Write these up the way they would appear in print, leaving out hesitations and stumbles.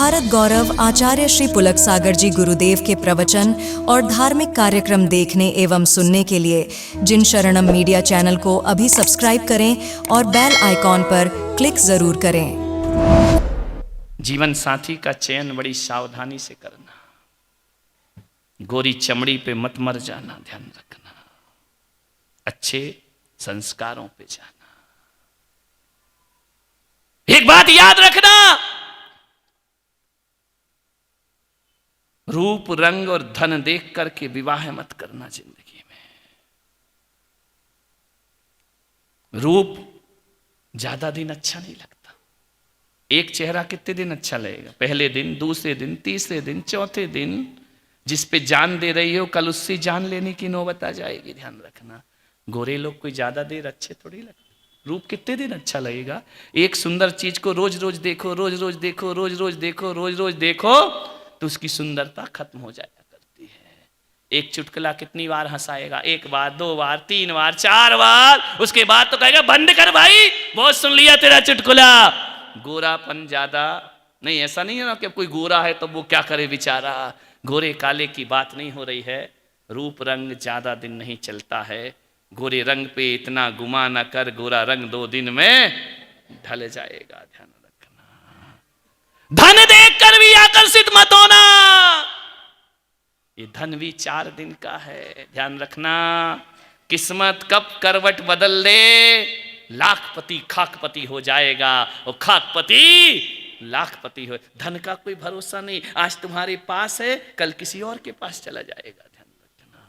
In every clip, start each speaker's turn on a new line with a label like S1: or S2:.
S1: भारत गौरव आचार्य श्री पुलक सागर जी गुरुदेव के प्रवचन और धार्मिक कार्यक्रम देखने एवं सुनने के लिए जिन शरणम मीडिया चैनल को अभी सब्सक्राइब करें और बेल आइकॉन पर क्लिक जरूर करें।
S2: जीवन साथी का चयन बड़ी सावधानी से करना, गोरी चमड़ी पे मत मर जाना, ध्यान रखना, अच्छे संस्कारों पे जाना। एक बात याद रखना, रूप रंग और धन देख करके विवाह मत करना। जिंदगी में रूप ज्यादा दिन अच्छा नहीं लगता। एक चेहरा कितने दिन अच्छा लगेगा? पहले दिन, दूसरे दिन, तीसरे दिन, चौथे दिन। जिस पे जान दे रही हो कल उससे जान लेने की नौबत आ जाएगी, ध्यान रखना। गोरे लोग कोई ज्यादा देर अच्छे थोड़ी लगते। रूप कितने दिन अच्छा लगेगा? एक सुंदर चीज को रोज रोज देखो, रोज रोज देखो, रोज रोज देखो, रोज रोज देखो तो उसकी सुंदरता खत्म हो जाया करती है। एक चुटकुला कितनी बार हंसाएगा? एक बार, दो बार, तीन बार, चार बार, उसके बाद तो कहेगा बंद कर भाई, बहुत सुन लिया तेरा चुटकुला। गोरापन ज्यादा नहीं, ऐसा नहीं है ना कि कोई गोरा है तो वो क्या करे बेचारा। गोरे काले की बात नहीं हो रही है। रूप रंग ज्यादा दिन नहीं चलता है। गोरे रंग पे इतना गुमा न कर, गोरा रंग 2 दिन में ढल जाएगा, ध्यान रखना। धन देखकर भी आकर्षित मत होना, ये धन भी 4 दिन का है, ध्यान रखना। किस्मत कब करवट बदल दे, लाखपति खाकपति हो जाएगा और खाकपति लाखपति हो। धन का कोई भरोसा नहीं, आज तुम्हारे पास है कल किसी और के पास चला जाएगा, ध्यान रखना।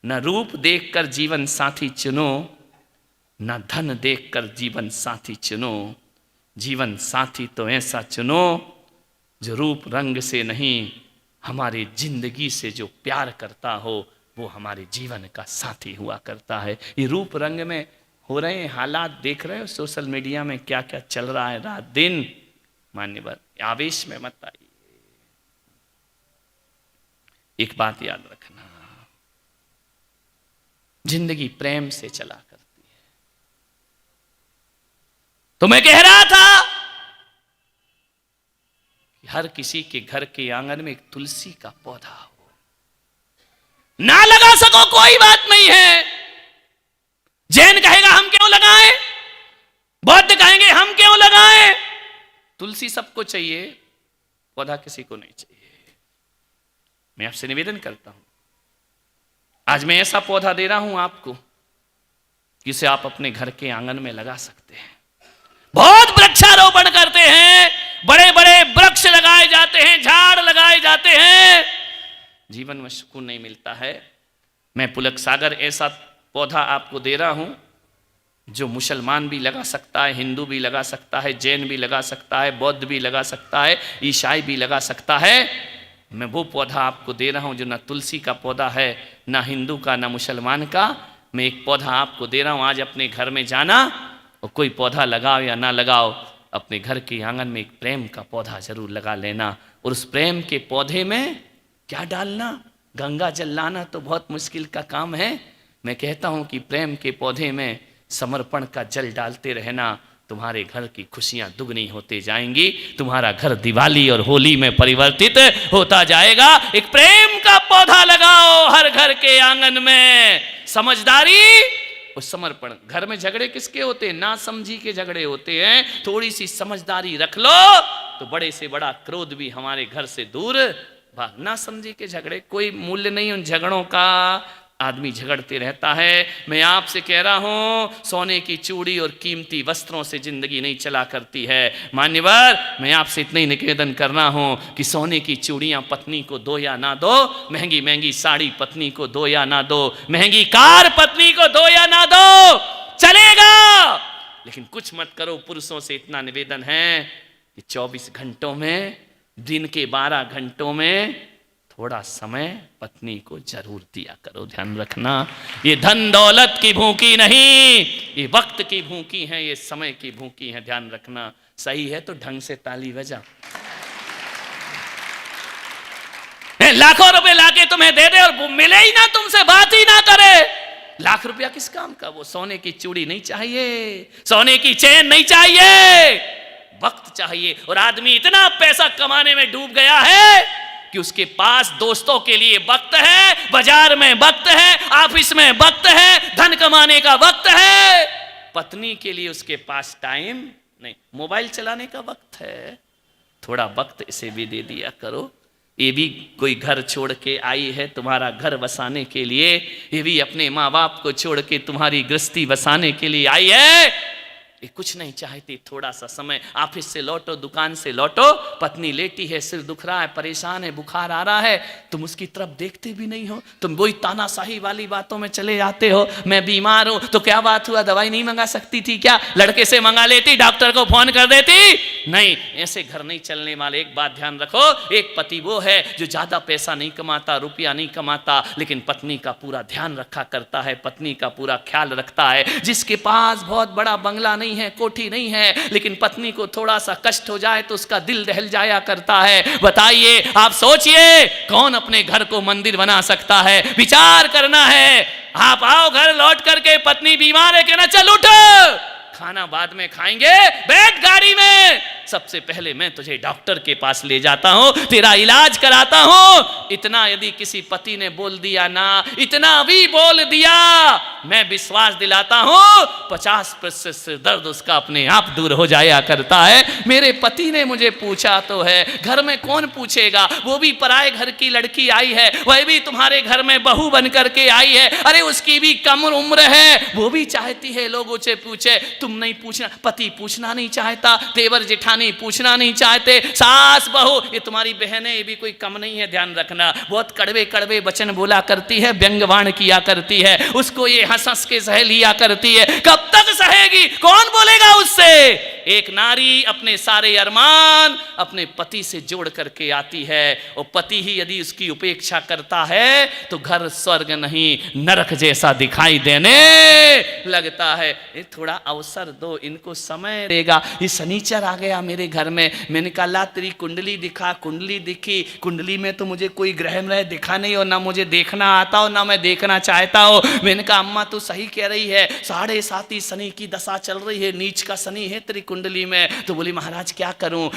S2: न रूप देखकर जीवन साथी चुनो, न धन देखकर जीवन साथी चुनो। जीवन साथी तो ऐसा चुनो जो रूप रंग से नहीं, हमारी जिंदगी से जो प्यार करता हो वो हमारे जीवन का साथी हुआ करता है। ये रूप रंग में हो रहे हालात देख रहे हो, सोशल मीडिया में क्या क्या चल रहा है रात दिन। मान्यवर, आवेश में मत आइए। एक बात याद रखना, जिंदगी प्रेम से चला करती है। तो मैं कह रहा था कि हर किसी के घर के आंगन में एक तुलसी का पौधा हो। ना लगा सको कोई बात नहीं है। जैन कहेगा हम क्यों लगाएं, बौद्ध कहेंगे हम क्यों लगाएं। तुलसी सबको चाहिए, पौधा किसी को नहीं चाहिए। मैं आपसे निवेदन करता हूं, आज मैं ऐसा पौधा दे रहा हूं आपको जिसे आप अपने घर के आंगन में लगा सकते हैं। बहुत वृक्षारोपण करते हैं, बड़े बड़े वृक्ष लगाए जाते हैं, झाड़ लगाए जाते हैं, जीवन में सुकून नहीं मिलता है। मैं पुलक सागर ऐसा पौधा आपको दे रहा हूं जो मुसलमान भी लगा सकता है, हिंदू भी लगा सकता है, जैन भी लगा सकता है, बौद्ध भी लगा सकता है, ईसाई भी लगा सकता है। मैं वो पौधा आपको दे रहा हूं जो ना तुलसी का पौधा है, ना हिंदू का, ना मुसलमान का। मैं एक पौधा आपको दे रहा हूं। आज अपने घर में जाना और कोई पौधा लगाओ या ना लगाओ, अपने घर के आंगन में एक प्रेम का पौधा जरूर लगा लेना। और उस प्रेम के पौधे में क्या डालना? गंगा जल लाना तो बहुत मुश्किल का काम है। मैं कहता हूं कि प्रेम के पौधे में समर्पण का जल डालते रहना, तुम्हारे घर की खुशियां दुगनी होते जाएंगी। तुम्हारा घर दिवाली और होली में परिवर्तित होता जाएगा। एक प्रेम का पौधा लगाओ हर घर के आंगन में। समझदारी और समर्पण। घर में झगड़े किसके होते हैं? ना समझी के झगड़े होते हैं। थोड़ी सी समझदारी रख लो तो बड़े से बड़ा क्रोध भी हमारे घर से दूर भाग। ना समझी के झगड़े, कोई मूल्य नहीं उन झगड़ों का, आदमी झगड़ते रहता है। मैं आपसे कह रहा हूं, सोने की चूड़ी और कीमती वस्त्रों से जिंदगी नहीं चला करती है। मान्यवर, मैं आपसे इतना ही निवेदन कर रहा हूं कि सोने की चूड़ियां पत्नी को दो या ना दो, महंगी महंगी साड़ी पत्नी को दो या ना दो, महंगी कार पत्नी को दो या ना दो, चलेगा, लेकिन कुछ मत करो। पुरुषों से इतना निवेदन है कि 24 घंटों में, दिन के 12 घंटों में थोड़ा समय पत्नी को जरूर दिया करो, ध्यान रखना। ये धन दौलत की भूखी नहीं, ये वक्त की भूखी है, ये समय की भूखी है, ध्यान रखना। सही है तो ढंग से ताली बजा। लाखों रुपए लाके तुम्हें दे दे और वो मिले ही ना, तुमसे बात ही ना करे, लाख रुपया किस काम का? वो सोने की चूड़ी नहीं चाहिए, सोने की चेन नहीं चाहिए, वक्त चाहिए। और आदमी इतना पैसा कमाने में डूब गया है कि उसके पास दोस्तों के लिए वक्त है, बाजार में वक्त है, ऑफिस में वक्त है, धन कमाने का वक्त है, पत्नी के लिए उसके पास टाइम नहीं। मोबाइल चलाने का वक्त है, थोड़ा वक्त इसे भी दे दिया करो। ये भी कोई घर छोड़ के आई है तुम्हारा घर बसाने के लिए, ये भी अपने माँ बाप को छोड़ के तुम्हारी गृहस्थी बसाने के लिए आई है। ये कुछ नहीं चाहती, थोड़ा सा समय, ऑफिस से लौटो, दुकान से लौटो, पत्नी लेटी है, सिर दुख रहा है, परेशान है, बुखार आ रहा है, तुम उसकी तरफ देखते भी नहीं हो, तुम वही तानाशाही वाली बातों में चले जाते हो। मैं बीमार हूं तो क्या बात हुआ, दवाई नहीं मंगा सकती थी क्या, लड़के से मंगा लेती, डॉक्टर को फोन कर देती। नहीं, ऐसे घर नहीं चलने वाले। एक बात ध्यान रखो, एक पति वो है जो ज्यादा पैसा नहीं कमाता, रुपया नहीं कमाता, लेकिन पत्नी का पूरा ध्यान रखा करता है, पत्नी का पूरा ख्याल रखता है। जिसके पास बहुत बड़ा बंगला नहीं है, कोठी नहीं है, लेकिन पत्नी को थोड़ा सा कष्ट हो जाए तो उसका दिल दहल जाया करता है। बताइए, आप सोचिए, कौन अपने घर को मंदिर बना सकता है? विचार करना है। आप आओ घर लौट करके, पत्नी बीमार है, कहना चल उठ, खाना बाद में खाएंगे, बैठ गाड़ी में, सबसे पहले मैं तुझे डॉक्टर के पास ले जाता हूं, तेरा इलाज कराता हूं। इतना यदि किसी पति ने बोल दिया ना, इतना भी बोल दिया, मैं विश्वास दिलाता हूं 50% से दर्द उसका अपने आप दूर हो जाया करता है। मेरे पति ने मुझे पूछा तो है, घर में कौन पूछेगा, वो भी पराए घर की लड़की आई है, वह भी तुम्हारे घर में बहू बन करके आई है, अरे उसकी भी कम उम्र है, वो भी चाहती है लोगों से पूछे। तुम नहीं पूछना, पति पूछना नहीं चाहता, देवर जेठानी पूछना नहीं चाहते, सास बहू, ये तुम्हारी बहनें, ये भी कोई कम नहीं है, ध्यान रखना। बहुत कड़वे कड़वे वचन बोला करती है, व्यंग्यवाण किया करती है, उसको ये हंस हंस के सह लिया करती है। कब तक सहेगी, कौन बोलेगा उससे? एक नारी अपने सारे अरमान अपने पति से जोड़ करके आती है, और पति ही यदि उसकी उपेक्षा करता है तो घर स्वर्ग नहीं नरक जैसा दिखाई देने लगता है। ये थोड़ा अवसर दो, इनको समय देगा। ये शनिचर आ गया मेरे घर में, मैंने कहा ला तेरी कुंडली दिखा, कुंडली दिखी, कुंडली में तो मुझे कोई ग्रह में दिखा नहीं, और ना मुझे देखना आता और ना मैं देखना चाहता हूँ। मैंने कहा अम्मा तू सही कह रही है, 7.5 शनि की दशा चल रही है, नीच का शनि है तेरी कुंडली में। तो बोली महाराज क्या करूं?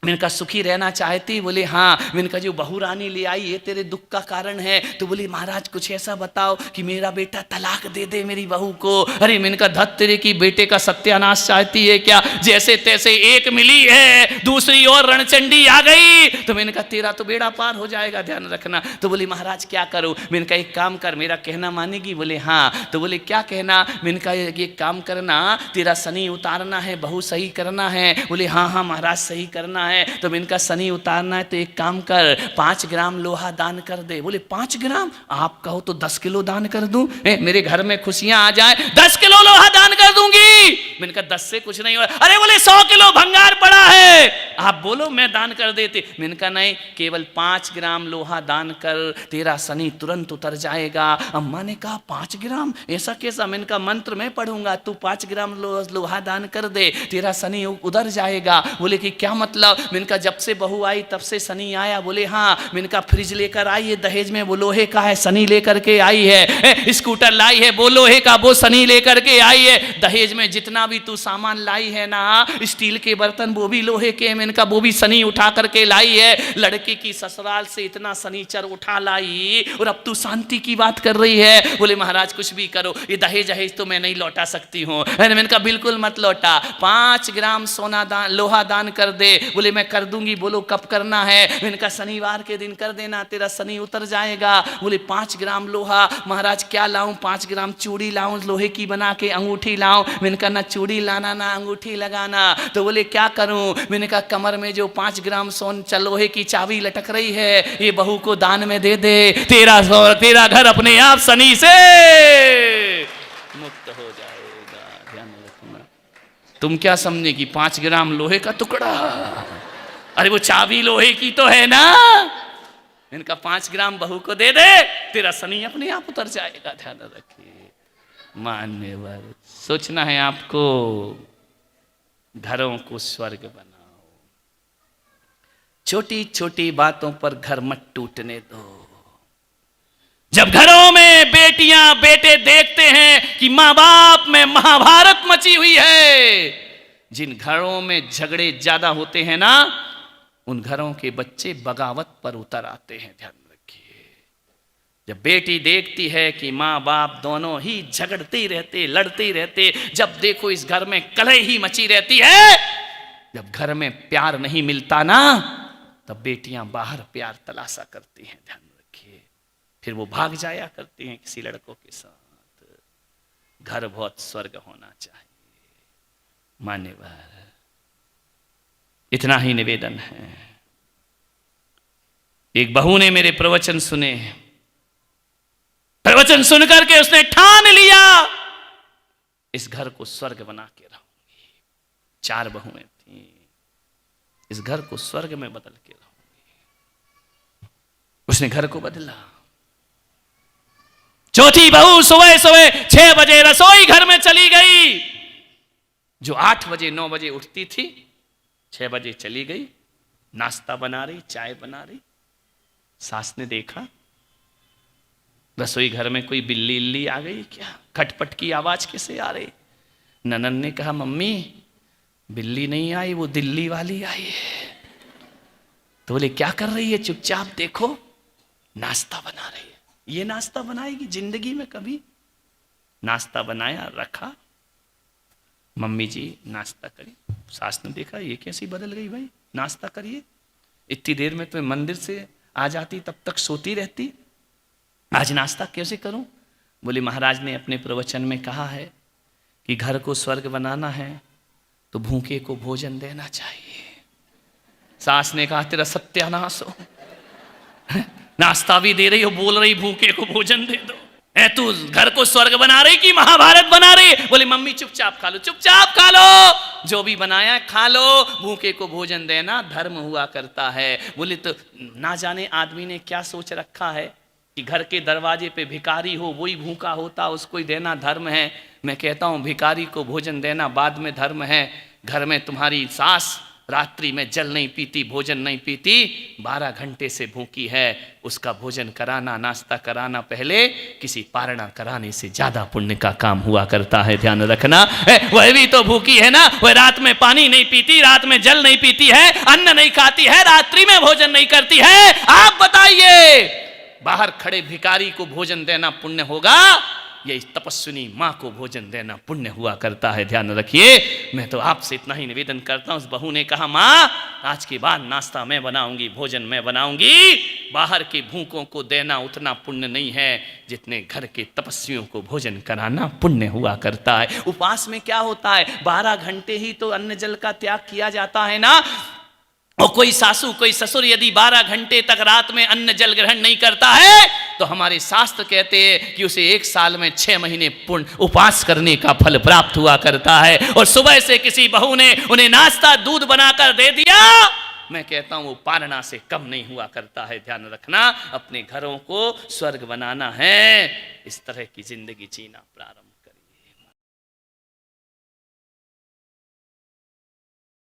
S2: मैंने कहा सुखी रहना चाहती? बोले हाँ। मैंने कहा जो बहू रानी ले आई ये तेरे दुख का कारण है। तो बोली महाराज कुछ ऐसा बताओ कि मेरा बेटा तलाक दे दे मेरी बहू को। अरे मैंने कहा धत तेरे की बेटे का सत्यानाश चाहती है क्या? जैसे तैसे एक मिली है, दूसरी और रणचंडी आ गई। तो मैंने कहा तेरा तो बेड़ा पार हो जाएगा, ध्यान रखना। तो बोली महाराज क्या करूं? मैंने कहा एक काम कर, मेरा कहना मानेगी? बोले हाँ। तो बोले क्या कहना? मैंने कहा एक काम करना, तेरा शनि उतारना है, बहू सही करना है। बोले हाँ हाँ महाराज सही करना है। तो मैंने कहा शनि उतारना है तो एक काम कर, 5 ग्राम लोहा दान कर दे। बोले 5 ग्राम? आप कहो तो 10 किलो दान कर दूं, मेरे घर में खुशियां आ जाए। 10 किलो लोहा दान कर दूंगी। मैंने कहा 10 से कुछ नहीं हो रहा। अरे बोले 100 किलो भंगार पड़ा है, आप बोलो मैं दान कर देती। मैंने कहा नहीं, केवल 5 ग्राम लोहा दान कर, तेरा शनि तुरंत उतर जाएगा। अम्मा ने कहा 5 ग्राम ऐसा कैसा? मैंने कहा मंत्र मैं पढ़ूंगा, तू 5 ग्राम लोहा दान कर दे, तेरा शनि उधर जाएगा। बोले कि क्या मतलब? मैंने कहा जब से बहू आई तब से शनि आया। बोले हाँ। मैंने कहा फ्रिज लेकर आई है दहेज में, वो लोहे का है, शनि लेकर के आई है। स्कूटर लाई है, वो लोहे का, वो शनि लेकर के आई है। दहेज में जितना भी तू सामान लाई है ना, स्टील के बर्तन वो भी लोहे के, मैंने कहा वो भी शनि उठा करके लाई है। लड़के की ससुराल से इतना शनिचर उठा लाई और अब तू शांति की बात कर रही है। बोले महाराज कुछ भी करो, ये दहेज दहेज तो मैं नहीं लौटा सकती हूँ। मैंने कहा बिल्कुल मत लौटा, 5 ग्राम सोना दान, लोहा दान कर दे। बोले मैं कर दूंगी। बोलो कब करना है? मैंने कहा शनिवार के दिन कर देना, तेरा शनि उतर जाएगा। बोले 5 ग्राम लोहा, महाराज क्या लाऊं? 5 ग्राम चूड़ी लाऊं लोहे की बना के, अंगूठी लाऊं? मैंने कहा ना चूड़ी लाना ना अंगूठी लगाना। तो बोले क्या करूं? मैंने कहा कमर में जो 5 ग्राम लोहे की चाबी लटक रही है, ये बहू को दान में दे दे, तेरा घर अपने आप शनि से मुक्त हो जाएगा। ध्यान रखना। तुम क्या समझे कि 5 ग्राम लोहे का टुकड़ा? अरे वो चाबी लोहे की तो है ना। इनका 5 ग्राम बहू को दे दे, तेरा शनि अपने आप उतर जाएगा। ध्यान रखिए मान्यवर, सोचना है आपको, घरों को स्वर्ग बनाओ। छोटी छोटी बातों पर घर मत टूटने दो। जब घरों में बेटियां बेटे देखते हैं कि माँ बाप में महाभारत मची हुई है, जिन घरों में झगड़े ज्यादा होते हैं ना, उन घरों के बच्चे बगावत पर उतर आते हैं। ध्यान रखिए, जब बेटी देखती है कि माँ बाप दोनों ही झगड़ते ही रहते, लड़ते ही रहते, जब देखो इस घर में कलह ही मची रहती है, जब घर में प्यार नहीं मिलता ना, तब बेटियां बाहर प्यार तलाशा करती हैं। ध्यान रखिए, फिर वो भाग जाया करती हैं किसी लड़कों के साथ। घर बहुत स्वर्ग होना चाहिए। मान्यवर, इतना ही निवेदन है। एक बहू ने मेरे प्रवचन सुने, प्रवचन सुनकर के उसने ठान लिया इस घर को स्वर्ग बना के रहूंगी। 4 बहुएं थी, इस घर को स्वर्ग में बदल के रहूंगी। उसने घर को बदला। चौथी बहू सुबह सुबह 6 बजे रसोई घर में चली गई। जो 8 बजे 9 बजे उठती थी, 6 बजे चली गई, नाश्ता बना रही, चाय बना रही। सास ने देखा रसोई घर में कोई बिल्ली इल्ली आ गई क्या, खटपट की आवाज कैसे आ रही। ननन ने कहा, मम्मी बिल्ली नहीं आई, वो दिल्ली वाली आई है। तो बोले, क्या कर रही है, चुपचाप देखो। नाश्ता बना रही है। ये नाश्ता बनाएगी जिंदगी में कभी? नाश्ता बनाया, रखा। मम्मी जी नाश्ता करी। सास ने देखा, ये कैसी बदल गई भाई, नाश्ता करिए। इतनी देर में तुम्हें मंदिर से आ जाती, तब तक सोती रहती, आज नाश्ता कैसे करूं? बोले, महाराज ने अपने प्रवचन में कहा है कि घर को स्वर्ग बनाना है तो भूखे को भोजन देना चाहिए। सास ने कहा, तेरा सत्यानाश हो, नाश्ता भी दे रही हो, बोल रही भूखे को भोजन दे दो। ऐ तू घर को स्वर्ग बना रही कि महाभारत बना रही? बोले, मम्मी चुपचाप खा लो, चुपचाप खा लो, जो भी बनाया खा लो, भूखे को भोजन देना धर्म हुआ करता है। बोले, तो ना जाने आदमी ने क्या सोच रखा है कि घर के दरवाजे पे भिखारी हो, वही भूखा होता, उसको ही देना धर्म है। मैं कहता हूं, भिखारी को भोजन देना बाद में धर्म है। घर में तुम्हारी सास रात्रि में जल नहीं पीती, भोजन नहीं पीती, 12 घंटे से भूखी है, उसका भोजन कराना, नाश्ता कराना पहले किसी पारणा कराने से ज्यादा पुण्य का काम हुआ करता है। ध्यान रखना। वह भी तो भूखी है ना, वह रात में पानी नहीं पीती, रात में जल नहीं पीती है, अन्न नहीं खाती है, रात्रि में भोजन नहीं करती है। आप बताइए, बाहर खड़े भिखारी को भोजन देना पुण्य होगा या इस तपस्विनी माँ को भोजन देना पुण्य हुआ करता है? ध्यान रखिए। मैं तो आपसे इतना ही निवेदन करता हूँ। उस बहू ने कहा, माँ आज के बाद नाश्ता मैं बनाऊंगी, भोजन मैं बनाऊंगी। बाहर के भूखों को देना उतना पुण्य नहीं है जितने घर के तपस्वियों को भोजन कराना पुण्य हुआ करता है। उपवास में क्या होता है, 12 घंटे ही तो अन्न जल का त्याग किया जाता है ना। और कोई सासू कोई ससुर यदि 12 घंटे तक रात में अन्न जल ग्रहण नहीं करता है तो हमारे शास्त्र कहते हैं कि उसे 1 साल में 6 महीने पूर्ण उपवास करने का फल प्राप्त हुआ करता है। और सुबह से किसी बहू ने उन्हें नाश्ता दूध बनाकर दे दिया, मैं कहता हूं वो पारणा से कम नहीं हुआ करता है। ध्यान रखना, अपने घरों को स्वर्ग बनाना है, इस तरह की जिंदगी जीना प्रारंभ